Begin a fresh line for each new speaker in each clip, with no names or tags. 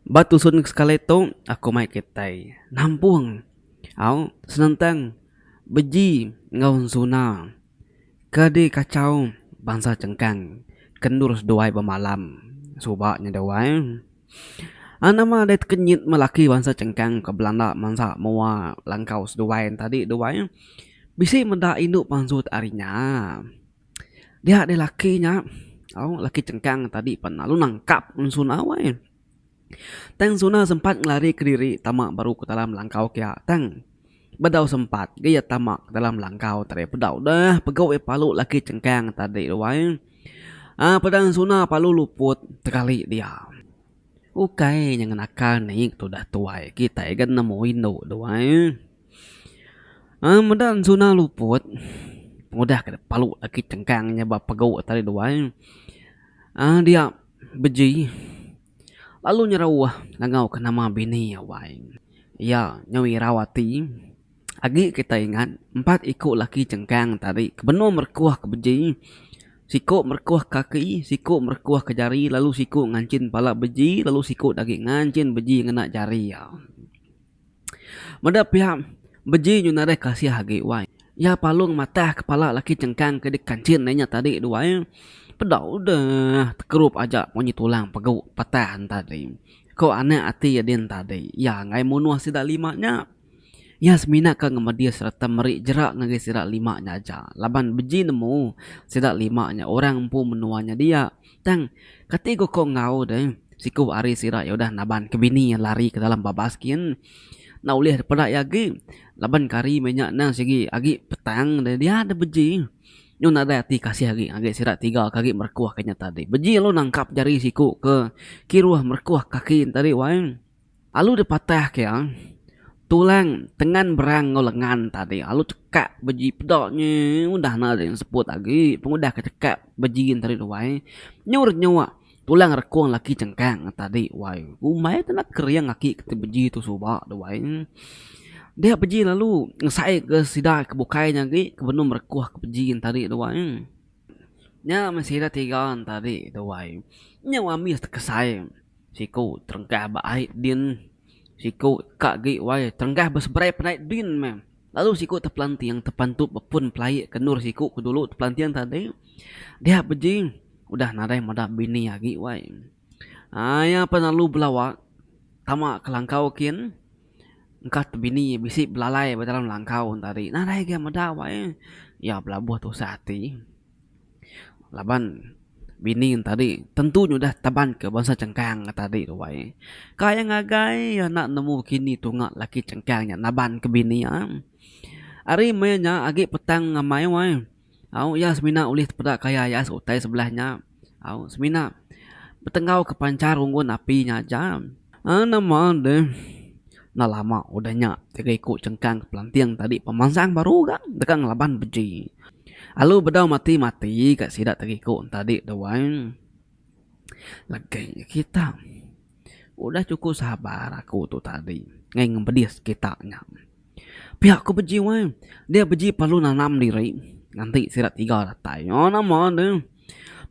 Batu sun sekali tu aku mai ketai. Nampung. Au senentang beji ngaun suna. Kade kacau bangsa cengkang. Kendur seduai bemalam. Subaknya dewai. Anama det kenyit melaki bangsa cengkang ke Belanda mangsa mua langkau seduai tadi duai. Bisi menda induk pangsut arinya. Dia ada lakinya. Au laki cengkang tadi penalu nangkap unsun awai. Tang Suna sempat ngelari ke diri tamak baru ke dalam langkau kia. Tang bedau sempat gaya tamak ke dalam langkau tadi bedau dah pegawai palu laki cengkang tadi doai. Pedang Suna palu luput sekali dia. Ukai yang nakal naik tu dah tuai kita kan nemu window doai. Pedang Suna luput mudah ke palu laki cengkangnya bap pegawai tadi doai. Dia beji lalu nyerawah langau ke nama bini awai. Ya, Nyawi Rawati. Agi kita ingat 4 ikut laki cengkang tadi. Kebenar merkuah ke beji. Sikuk merkuah kaki, sikuk merkuah ke jari, lalu sikuk ngancin pala beji, lalu sikuk lagi ngancin beji ngena jari ya. Mada pihak beji nyunare kasih hagi wai. Ya palung mata kepala laki cengkang ke kancin nanya tadi dua. Pedau dah terkerup aja punya tulang pegau patahan tadi. Kau aneh hati ya din tadi. Ya ngai munuh sida limanya. Ya semina ka ngemadia serta meri jerak ngai sida limanya aja. Laban beji nemu sida limanya orang empu menuanya dia. Tang ketigo kau ngau deh. Siku ari sira ya udah naban kebini yang lari ke dalam babaskin. Nah ulih pada yagi laban kari minyak nang segi agi petang deh dia ada beji. Nyun ada hati kasih agi sirat 3 kaki merkuah kanya tadi. Beji lo nangkap jari siku ke kiruah merkuah kaki tadi wae. Alu dipatah kaya tulang tengan berang ngolengan tadi. Alu cekak beji pedoknya udah nada yang sebut lagi. Pengudah kecekak bejiin tadi wae. Nyur nyawa tulang rekuang laki cengkang tadi wae. Umay tenak keriang kaki kete beji tu subak wae. Dia beji lalu ngesai ke sida ke bukainya ke kebenum merekuah ke bejiin tadi doang. Nya masih ada 3 tadi doang. Nya wami kesai. Siku terengkah baik din. Siku kak gi wai terengkah besberai penait din mem. Lalu siku terpelanti yang terpantup pun pelai kenur siku ke dulu terpelantian tadi. Dia beji udah nadai madak bini lagi wai. Ya penalu belawak tama kelangkau kin. Engkat bini bisi belalai dalam langkau tadi. Nah dah ga madawa ya belabuh tu sehati. Laban bini tadi tentu dah taban ke bangsa cengkang tadi tu wae. Kaya ngagai ya nak nemu kini tungak laki cengkangnya naban ke bini ya. Ari mainnya agi petang ngamai wae. Au ya semina ulih pada kaya ya utai sebelahnya. Au semina petengau ke pancar unggun apinya aja. Nama deh. Nah lama udahnya tiga ikut cengkang ke pelantiang tadi pemansang baru kan dekang laban beji. Lalu bedau mati-mati kat sidak tiga ikut tadi doang. Lagi kita udah cukup sabar aku tu tadi ngai ngembedis kitanya. Pihak aku beji wae. Dia beji perlu nanam diri. Nanti sidak 3 datai. Oh nama deh.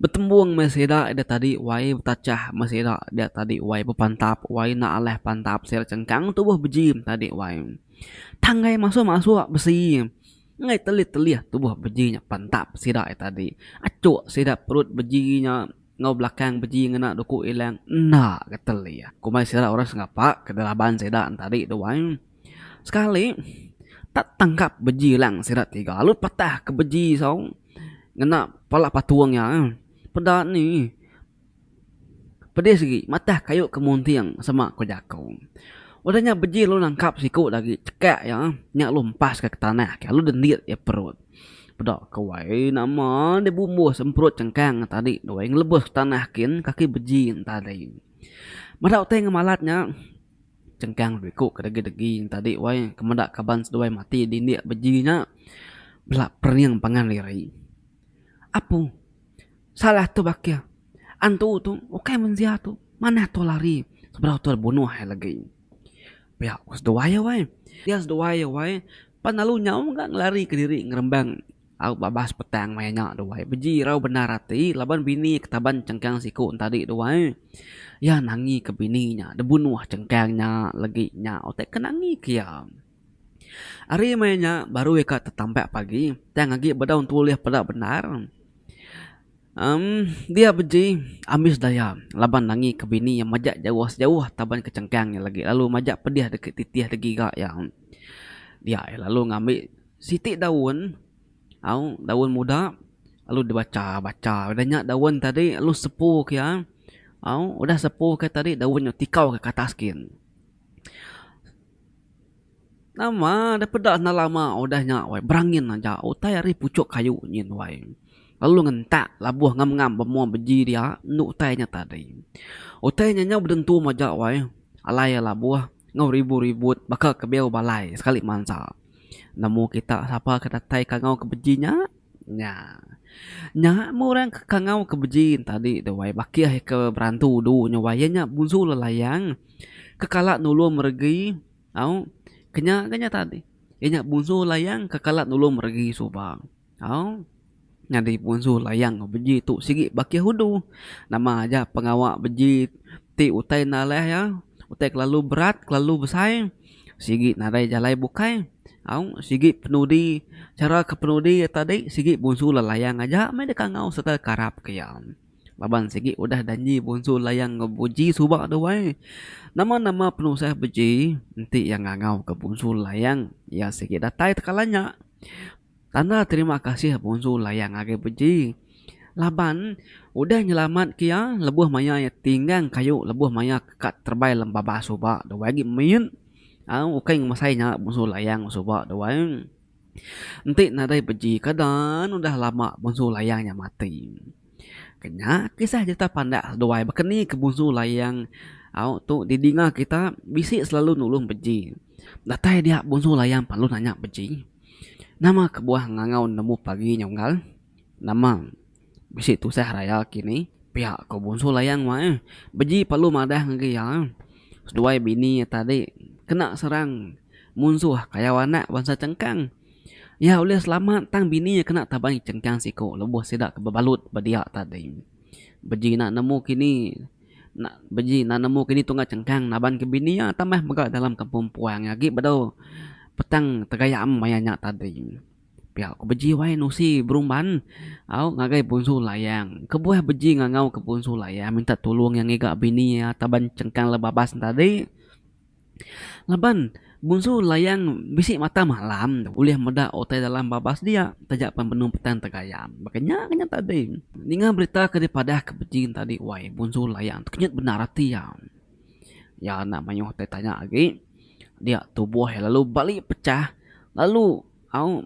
Betembung meseda ada tadi wai betacah meseda dia tadi wai berpantap wai na aleh pantap sir cengkang tubuh bejim tadi wai tanggai masuk besi ngai telit tubuh bejinya pantap sida tadi acuk sida perut bejinya ngau belakang beji ngena duku ilang nah keteli ya kumai sida orang sengapa kedalaban sida tadi tu wai sekali tak tangkap beji lang sida 3 lalu patah ke beji song ngena pala patuangnya pada ni pedes lagi matah kayu kemuntiang sama ko jakau udahnya beji lu nangkap siku lagi cekak ya nyak lumpas ke tanah ke lu dendir ya perut pada kawai nama de bumbu semprot cengkang tadi doang lebus tanah kin kaki beji tadi madau teh ngamalatnya cengkang biku kedegi-degi tadi wai kemedak kaban seduai mati dindik bejinya belak perniang pangan liri apu salah tu bakya. Antu tu, okay menzia tu. Mana tu lari? Seberapa tu bunuh lagi. Pihak us doaya wai. Dia doaya wai. Panalunya enggak ngelari ke diri ngerembang. Au babas petang mayanya doai. Beji rau benar hati laban bini ketaban cengkang siku tadi doai. Ya nangi ke bininya, debunuh cengkangnya lagi nya otek kenangi kia. Ari mayanya baru eka tetampak pagi, tang lagi bedaun tulis pada benar. Dia beji amis daya laban nangi ke bini yang majak jauh-jauh taban ke cengkangnya lagi lalu majak pedih deket titih lagi gak yang dia lalu ngambil sitik daun daun muda lalu dibaca udahnya daun tadi lalu sepuh ya udah sepuh ke tadi daunnya tikau ke atas skin nama ada pedas na lama udahnya wai berangin aja utai hari pucuk kayu nyin wai lalu ngentak labuh ngam-ngam bemua beji dia nuk tainya tadi utainya nya berdentu majak wai alai labuh ngau ribut-ribut bakal kebel balai sekali mansa nemu kita siapa kata tai kangau kebejinya nya murang kangau kebejin tadi dewai bakiah ke berantu du nyawayanya bunsu lelayang kekalak nulu meregi kenya tadi nya bunsu layang kekalak nulu meregi subang nyadi bunsu layang beji tu sigi bakiah hudu nama aja pengawak beji ti utai naleh ya utai lalu berat lalu besar sigi nadai jalai bukai sigi penudi cara ke penudi tadi sigi bunsu layang aja mai dekat ngau serta karap kiam laban sigi udah danji bunsu layang ngebuji subak doai nama-nama penusah beji nanti yang ngau ke bunsu layang ya sigi datai tekalanya tanda terima kasih bunsu layang age beji laban udah nyelamat kia lebuh maya ya tinggang kayu lebuh maya kat terbai lembaba subak doai gi min ukai masainya bunsu layang subak doai nanti nadai beji kadan udah lama bunsu layangnya mati kenya kisah cerita pandak doai bakeni ke bunsu layang tu didinga kita bisi selalu nulung beji datai dia bunsu layang palu nanya beji nama kebuah ngangau nemu pagi nyonggal nama bisi tu saya raya kini pihak ke bunsu layang mah beji palu madah ngge ya seduai bini tadi kena serang musuh kaya wana bangsa cengkang ya oleh selamat tang bini kena tabang cengkang siko lebuh sidak kebabalut badia tadi beji nak nemu kini tunggal cengkang naban ke bini ya tambah megak dalam kampung puang lagi badau petang tegayam mayanya tadi pihak ku beji wai nusi berumban ngagai bunsu layang kebuah beji ngangau ke bunsu layang minta tolong yang ngegak bini ya taban cengkang lebabas tadi laban bunsu layang bisik mata malam ulih meda otai dalam babas dia tajak penuh petang tegayam makanya tadi ninga berita daripada kebejin tadi wai bunsu layang kenyat benar hati ya namanya otai tanya lagi dia tubuh lalu balik pecah lalu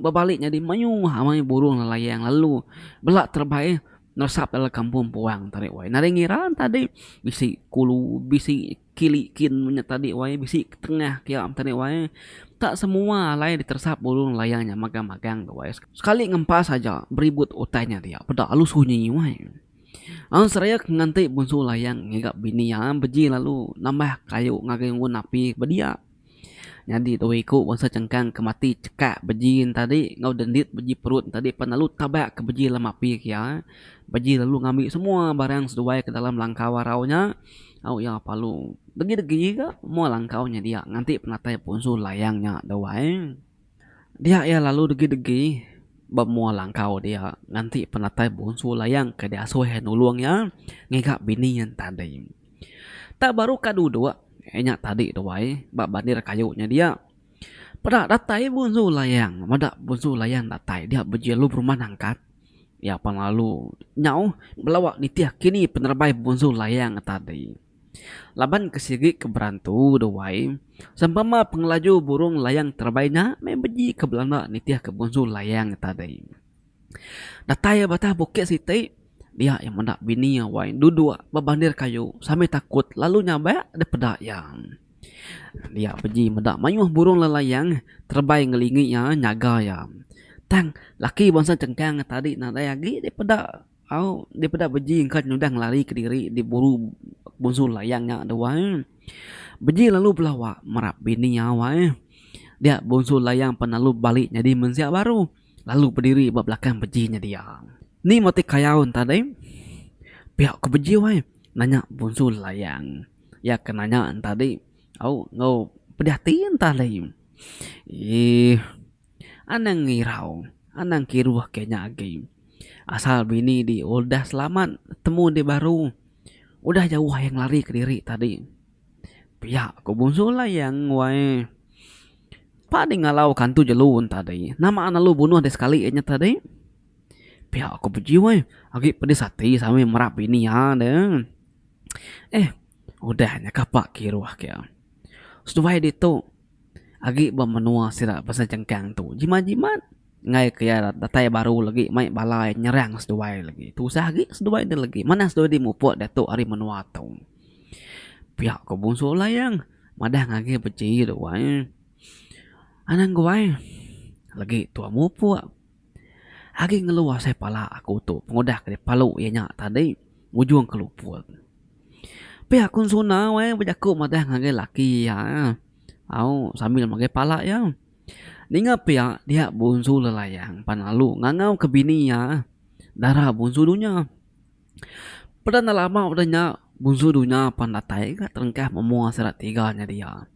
berbaliknya di mayu hamai burung layang lalu belak terbaik nosap dalam kampung puang tadi wai nari ngiran tadi bisi kulu bisi kilikin punya tadi wai bisi tengah kiam tadi wai tak semua lain ditersap burung layangnya magang-magang wai sekali ngempas saja beribut utainya dia pada alus sunyi wai seraya nganti bunsu layang ngigap bini yang beji lalu nambah kayu ngagengun api bedia jadi tu ikut bangsa cengkang kemati cekak bejin tadi ngau dendit beji perut tadi penalu tabak ke beji lama api kia beji lalu ngambil semua barang sesuai ke dalam langkah waraunya ya palu degi-degi ke mau langkaunya dia nganti penatai punsul layangnya dawai dia ya lalu degi-degi bemua langkau dia nganti penatai punsul layang ke dia sohe nulungnya ngigak bini yang tadi tak baru kadu dua enak tadi dawai bak bandir kayunya dia pada datai bunsu layang madak bunsu layang datai dia berjelu rumah angkat ya pelalu nyau belawak nitiah kini penerbai bunsu layang tadi laban kesigi ke berantu dawai sempama pengelaju burung layang terbaiknya membeji ke Belanda nitiah ke bunsu layang tadi datai batah bukit siti dia yang mendak bini yang wain duduk bebandir kayu sampai takut lalu nyampe ada pedak yang dia pergi mendak mayuh burung lelayang terbaik ngelinginya nyaga ya tang laki bangsa cengkang tadi nak lagi dia pedak beji kan nyudang lari ke diri diburu bunsu layangnya ada wain beji lalu belawak merap bini ya wain dia bunsu layang penalu balik jadi mensiap baru lalu berdiri belakang bejinya dia. Ni mati kayaun tadi. Pihak ke beji wai nanya bungsu layang. Ya kenanya tadi. Ngau perhatian tadi. Anang ngirau. Anang kiruah kayaknya agi. Asal bini di udah selamat temu di baru. Udah jauh yang lari ke diri tadi. Pihak ke bungsu layang wai. Padi ngalau kantu jelun tadi. Nama anak lu bunuh ada sekali nya tadi. Pihak aku puji wai. Agi pedis hati sampai merap ini ya deh. Udahnya kapak kiruah kaya. Seduai itu. Agi menua sira bahasa cengkang tu. Jimat-jimat. Ngai kaya datai baru lagi. Mai balai nyerang seduai lagi. Tu usah agi seduai dia lagi. Mana seduai di mupuk datuk hari menua tu. Pihak aku bungsu layang. Madah ngagi peci tu wai. Anang gue lagi tua mupuk. Agi ngeluar saya pala aku tu. Pengodah ke palu ianya tadi. Ujung keluput. Pihak kun suna we berjaku madah ngage laki ya. Sambil magai pala ya. Ninga pihak dia bunsu lelayang panalu ngangau ke bini ya. Darah bunsu dunya. Pada lama udahnya bunsu dunya pandatai ka terengkah memua serat tiganya dia.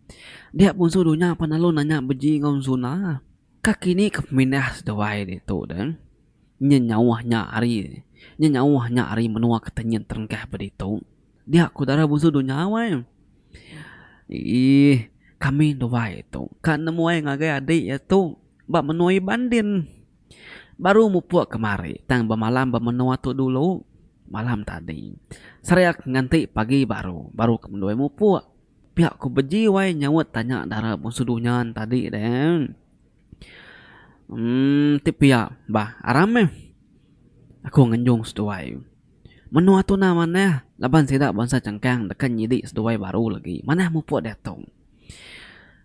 Dia bunsu dunya panalu nanya beji ngau suna. Kakini keminah sedawai itu dan nyenyawahnya hari menua ketenyen terengkah beritu. Dia kudara bunsu dunya wai. Kami dawai itu. Kan nemuai ngagai adik itu. Bak menuai bandin. Baru mupuk kemari. Tang bermalam bermenua tu dulu. Malam tadi. Seriak nganti pagi baru. Baru kemenuai mupuk. Pihak ku beji wai nyawut tanya darah bunsu dunya tadi dan. Tipia bah aram aku ngenjung seduai. Menua tu na mana laban sidak bangsa cengkang dekan nyidik seduai baru lagi. Mana mupuk datang.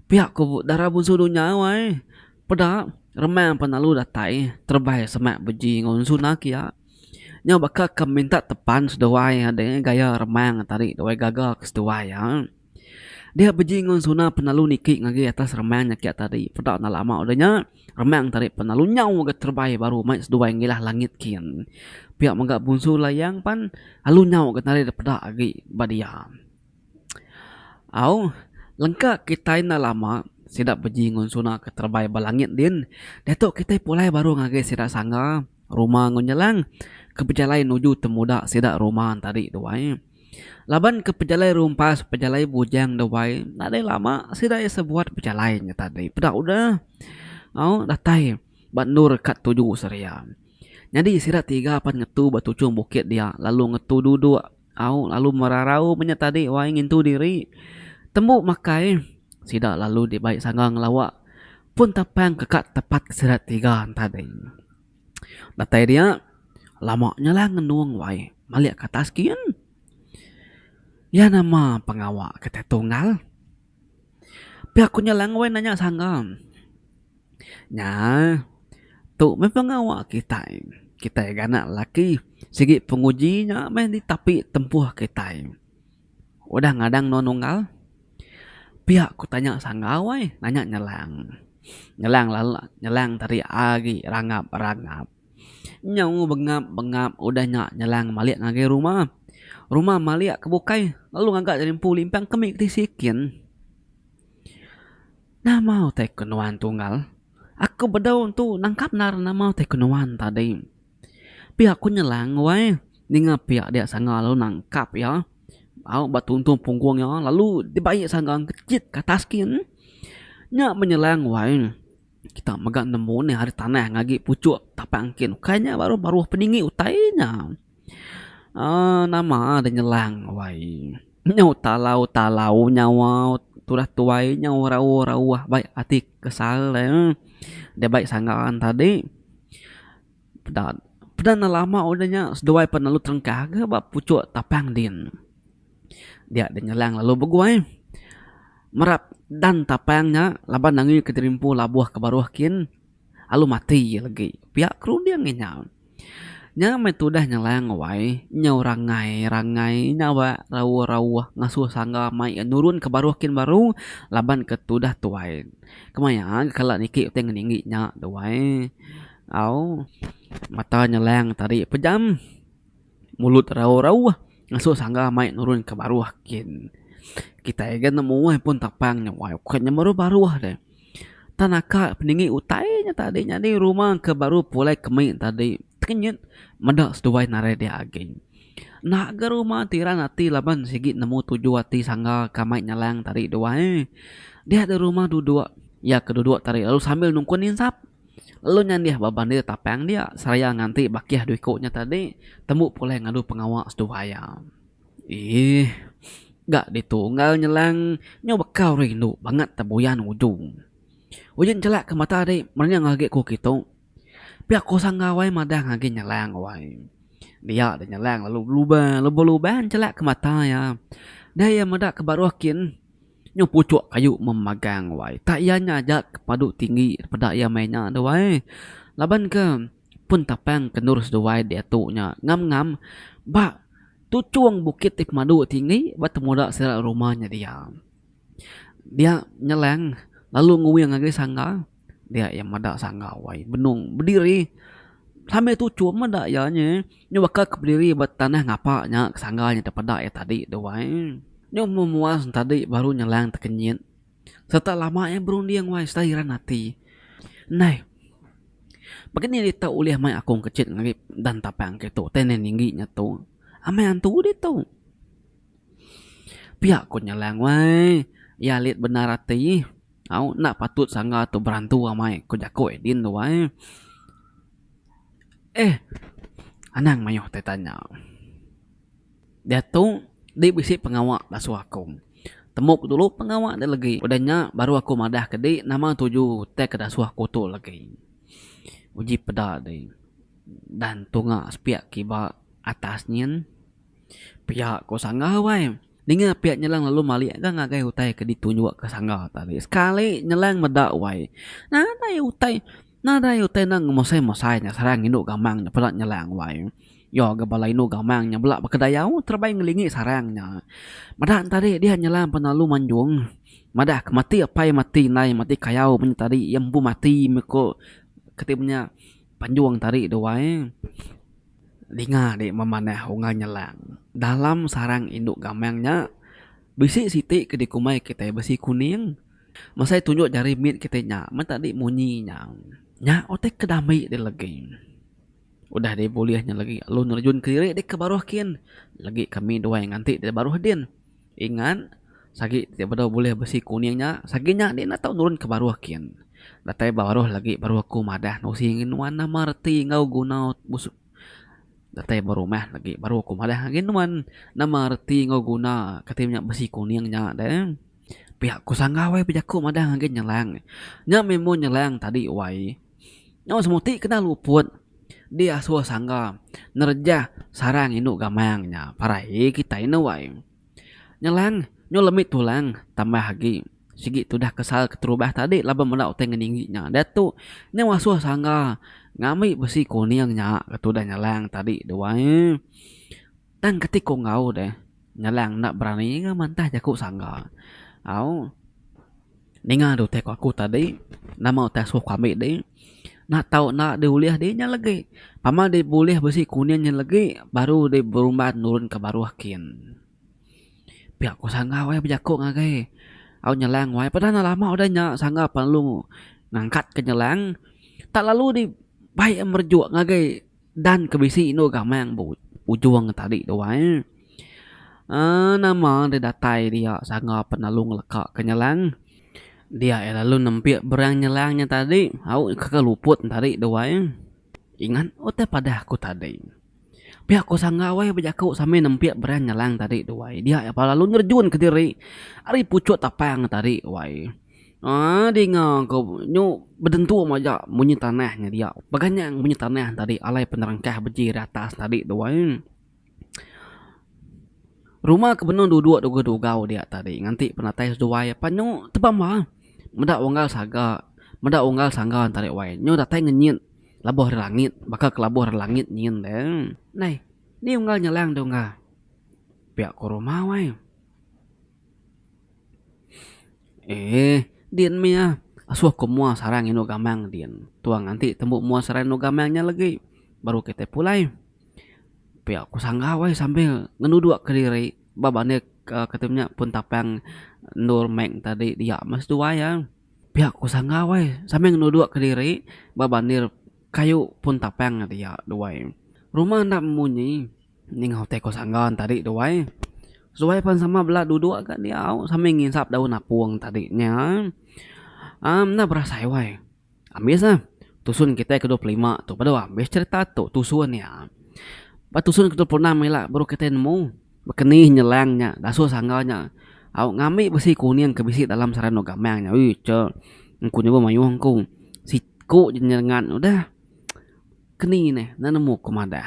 Pihak ku darah bunsu dunya wai. Pada remang penalu datai terbaik semak beji ngon sunak ya. Nya bakal keminta tepan seduai dengan gaya remang tadi dawai gagal ke seduai ya. Dia beji ngon suna penalu niki ngagi atas remangnya kiat tadi. Pada na lama udahnya remang tadi penalu nyau ke terbaik baru mai seduai ngilah langit kian. Pihak menggak bunsu layang pan halu nyau ke tadi pada agi badia. Lengkap kita na lama sidak beji ngon suna ke terbaik balangit din. Datuk kita pulai baru ngagi sidak sangga rumah ngon nyelang ke pejalai nuju temuda sidak rumah tadi tuai. Laban ke pejalai rumpas, pejalai bujang dawai. Nada lama sidak sebuat pejalainya tadi. Pada udah. Datai. Bat nur kat 7 seria. Jadi sidak 3 pan ngetu batucung bukit dia. Lalu ngetu duduk. Lalu merarau punya tadi. Wah ingin tu diri. Tembuk makai. Sidak lalu dibaik sanggang lawak. Pun tapang kekat tepat sidak 3 tadi. Datai dia. Lamaknya lah ngenuang wai. Maliak ke atas kian. Ya nama pengawak kita tunggal. Pihak kunya langway nanya sanggam. Nya, tu memang pengawak kita. Kita ganak laki. Sigi pengujinya main di tapi tempuh kita. Udah ngadang nonunggal. Pihak ku tanya sanggawai nanya nyelang. Nyelang tadi agi rangap. Nyau bengap udah nyelang maliak ngage rumah. Rumah maliak kebukai. Lalu ngagak dari limpiang kemik disikin. Nah mau teh kenuan tunggal. Aku berdaun tu nangkap nar nama teh kenuan tadi. Pihak ku nyelang wai. Ninga pihak dia sangga lalu nangkap ya. Batuntung punggungnya. Lalu dibaik sangga kecit ke atas kin. Nya menyelang wai. Kita megak nemu nih hari tanah ngagi pucuk tapangkin. Kayaknya baru peninggi utainya. Nama ada nyelang wai. Nyau talau nyawa turah tuai nyau rawah baik hati kesal dia baik sanggaan tadi. Pada lama udahnya seduai penalu terengkah ke bab pucuk tapang din. Dia ada nyelang lalu beguai. Merap dan tapangnya laban nangi keterimpu labuah kebaruhkin. Lalu mati lagi. Pihak kru dia ngenyal. Nya metudah nyelang wai nyau rangai nyawa rawah ngasuh sangga mai nurun ke baruhkin baru laban ketudah tuai. Kemaya kalau niki teng ninggi nya tuai. Au mata nyelang tadi pejam, mulut rau-rau, ngasuh sangga mai nurun ke baruah kin. Kita kan nemu pun tapang nyawai, bukannya baru deh. Tanaka peninggi utainya tadinya di rumah ke baru pulai kemai tadi. Kenyit medak seduai nare dia ageng. Nak ke rumah tiran hati laban sigi nemu tujuh hati sangga kamai nyalang tadi dua. Dia ada rumah dua. Ya kedua tadi lalu sambil nungkuin insap. Lalu nyandiah baban dia tapang dia seraya nganti bakiah duikutnya tadi temu pulai ngadu pengawak seduaya. Ih, gak ditunggal nyelang nyoba kau rindu banget tabuyan ujung. Ujung celak ke mata deh, merenya ngage ku gitu. Pihak kosang ngawai madah ngage nyelang wai. Dia ada nyelang lalu luban celak ke mata ya. Dia madah ke baruakin. Nyo pucuk kayu memagang wai. Tak ianya ajak padu tinggi pada ia mainnya ada wai. Laban ke pun tapang kenur sedawai dia tuknya ngam-ngam. Ba tu cuang bukit tip madu tinggi bertemu dak serak rumahnya dia. Dia nyelang lalu nguyang ngage sangga. Dia yang madak sangga wai. Benung berdiri. Sampai tu cuma madak ya nya. Nyo bakal berdiri buat tanah ngapaknya sangganya daripada ya tadi dawai. Nyo memuas tadi baru nyelang terkenyit. Setelah lamanya berunding wai setahiran hati. Nah, begini dia tahu uliah mai akong kecil ngagip dan tapang gitu. Tenen tingginya tu. Amai antu dia tu. Pihak ko nyelang wai. Ya lihat benar hati. Au nak patut sangga tu berantu amai. Ko jako edin tu wai. Anang mayoh tanya. Dia tu dia bisi pengawak dasuh akong. Temuk dulu pengawak dia lagi. Udahnya baru aku madah ke dia nama tuju teh ke dasuh aku tu lagi. Uji peda dia. Dan tunga sepiak kiba atasnya. Pihak ko sangga wai. Dengar pihak nyelang lalu malik kan ngagai utai ke ditunjuk ke sangga tadi. Sekali nyelang medak wai. Nada utai nang mosai-mosai nya sarang induk gamang nya pelat nyelang wai. Yo gabalai no gamang nya belak bekedayau terbaik ngelingi sarangnya. Madak tadi dia nyelang penalu manjung. Madak mati apa mati nai mati kayau punya tadi yang bu mati meko ketipnya panjuang tadi doai. Dengar dek memanah unga nyelang. Dalam sarang induk gamangnya bisi siti ke dikumai kita besi kuning. Masai tunjuk jari mit kita nya, man tadi munyinya. Nya otek kedamai dia lagi. Udah dia bolehnya lagi. Lu nerjun kiri dia ke baruhkin. Lagi kami dua yang nganti dia baruh din. Ingat sagi dia pada boleh besi kuningnya, saginya dia nak tahu nurun ke baruhkin. Datai baruh lagi baru aku madah nusingin wana marti ngau guna busuk. Datai baru mah lagi baru aku madah ngin wan nama arti ngau guna katimnya besi kuningnya deh. Pihak ku sangga wai pijaku madah ngin nyelang. Nya memo nyelang tadi wai. Nya semuti kena luput. Dia suah sangga nerja sarang induk gamangnya. Parai kita ini wai. Nyelang nyo lemit tulang tambah lagi. Sigi tu dah kesal keterubah tadi laba mendak utang ningginya. Datu nya wasuh sangga ngami besi kuningnya ketu dah nyelang tadi dua. Dan ketika ngau deh nyelang nak berani nga mantah jaku sangga. Au ninga do tek aku tadi nama utas suh kami deh. Nak tahu nak diuliah dia nya lagi. Pama dia boleh besi kuningnya lagi baru dia berumbat nurun ke baruhkin. Pihak ku sangga wae bejaku ngagai. Au nyelang wae padahal lama udah nya sangga perlu ngangkat ke nyelang. Tak lalu di baik merjuk ngagai dan kebisi ino gamang bu ujung tadi doang. Nama dia datai dia sangga penalung lekak ke nyelang. Dia lalu nempik berang nyelangnya tadi. Au kekeluput tadi doang. Ingat ote pada aku tadi. Pihak ko sangga wae bejaku sampai nempik berang nyelang tadi doang. Dia apa lalu nerjun ke diri. Ari pucuk tapang tadi wae. Dia ngau nyu berdentu aja bunyi tanahnya dia. Baganya yang bunyi tanah tadi alai penerangkah beji atas tadi doang. Rumah kebenon duduk dugau dia tadi. Nganti penatai seduai apa nyu tebam mah. Medak unggal sangga tadi wae. Nyu datai ngenyit labuh langit bakal kelabuh langit nyin deh. Nah, ni unggal nyelang dong enggak. Pihak ko rumah wae. Dian mia asuh ku mua sarang inu gamang din. Tuang nanti tembuk mua sarang inu gamangnya lagi. Baru kita pulai. Pihak ku sanggah wai sambil ngenuduk ke diri. Babane ketimnya pun tapang nur meng tadi dia mas dua ya. Pihak ku sanggah wai sambil ngenuduk ke diri. Babanir kayu pun tapang dia dua. Rumah nak munyi. Ning hotel ko sanggahan tadi dua. Sesuai pan sama belah duduk agak dia sambil nginsap daun apuang tadinya. Nah berasa wai. Ambis lah. Tusun kita ke 25 tuh. Padahal ambis cerita tuh tusun ya. Patusun ke 26 lah baru kita nemu bekenih nyelangnya dasu sangganya au ngami besi kuning kebisi dalam sarano gamangnya ce ku nyoba mayuang ku si ku jenengan udah keni nih na nemu kumada